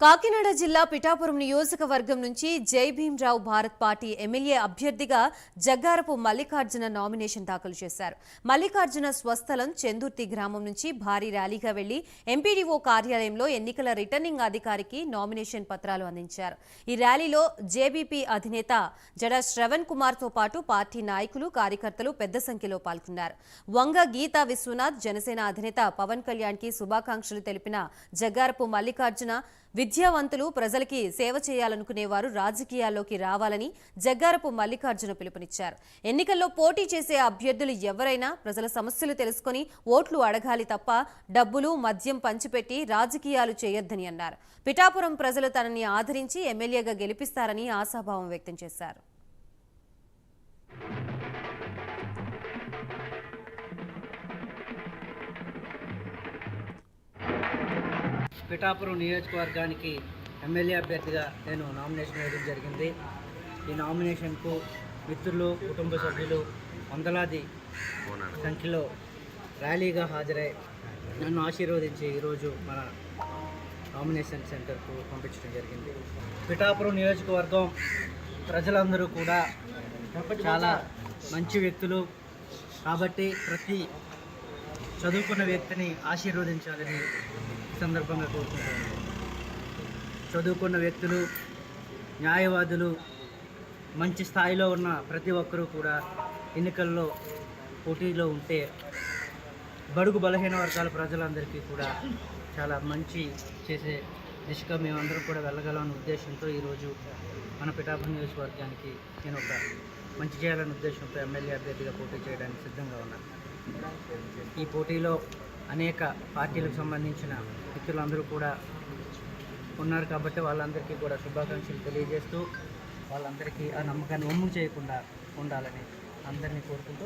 కాకినాడ జిల్లా పిఠాపురం నియోజకవర్గం నుంచి జై భీమ్రావు భారత్ పార్టీ ఎమ్మెల్యే అభ్యర్థిగా జగ్గారపు మల్లికార్జున నామినేషన్ దాఖలు చేశారు. మల్లికార్జున స్వస్థలం చెందుర్తి గ్రామం నుంచి భారీ ర్యాలీగా వెళ్లి ఎంపీడీఓ కార్యాలయంలో ఎన్నికల రిటర్నింగ్ అధికారికి నామినేషన్ పత్రాలు అందించారు. ఈ ర్యాలీలో జేబీపీ అధినేత జడ శ్రవణ్ కుమార్ తో పాటు పార్టీ నాయకులు, కార్యకర్తలు పెద్ద సంఖ్యలో పాల్గొన్నారు. వంగ గీతా విశ్వనాథ్, జనసేన అధినేత పవన్ కళ్యాణ్ కి శుభాకాంక్షలు తెలిపిన జగ్గారపు మల్లికార్జున విద్యావంతులు, ప్రజలకి సేవ చేయాలనుకునేవారు రాజకీయాల్లోకి రావాలని జగ్గారపు మల్లికార్జున పిలుపునిచ్చారు. ఎన్నికల్లో పోటీ చేసే అభ్యర్థులు ఎవరైనా ప్రజల సమస్యలు తెలుసుకుని ఓట్లు అడగాలి తప్ప డబ్బులు, మద్యం పంచిపెట్టి రాజకీయాలు చేయొద్దని అన్నారు. పిఠాపురం ప్రజలు తనని ఆదరించి ఎమ్మెల్యేగా గెలిపిస్తారని ఆశాభావం వ్యక్తం చేశారు. పిఠాపురం నియోజకవర్గానికి ఎమ్మెల్యే అభ్యర్థిగా నేను నామినేషన్ వేయడం జరిగింది. ఈ నామినేషన్కు మిత్రులు, కుటుంబ సభ్యులు వందలాది సంఖ్యలో ర్యాలీగా హాజరై నన్ను ఆశీర్వదించి ఈరోజు మన నామినేషన్ సెంటర్కు పంపించడం జరిగింది. పిఠాపురం నియోజకవర్గం ప్రజలందరూ కూడా చాలా మంచి వ్యక్తులు కాబట్టి ప్రతి చదువుకున్న వ్యక్తిని ఆశీర్వదించాలని సందర్భంగా కోరుకుంటున్నాను. చదువుకున్న వ్యక్తులు, న్యాయవాదులు, మంచి స్థాయిలో ఉన్న ప్రతి ఒక్కరూ కూడా ఎన్నికల్లో పోటీలో ఉంటే బడుగు బలహీన వర్గాల ప్రజలందరికీ కూడా చాలా మంచి చేసే దిశగా మేమందరం కూడా వెళ్ళగలమనే ఉద్దేశంతో ఈరోజు మన పిఠాపురం నియోజకవర్గానికి నేను ఒక మంచి చేయాలనే ఉద్దేశంతో ఎమ్మెల్యే అభ్యర్థిగా పోటీ చేయడానికి సిద్ధంగా ఉన్నాను. ఈ పోటీలో అనేక పార్టీలకు సంబంధించిన వ్యక్తులందరూ కూడా ఉన్నారు కాబట్టి వాళ్ళందరికీ కూడా శుభాకాంక్షలు తెలియజేస్తూ వాళ్ళందరికీ ఆ నమ్మకాన్ని ఒమ్ము చేయకుండా ఉండాలని అందరినీ కోరుకుంటూ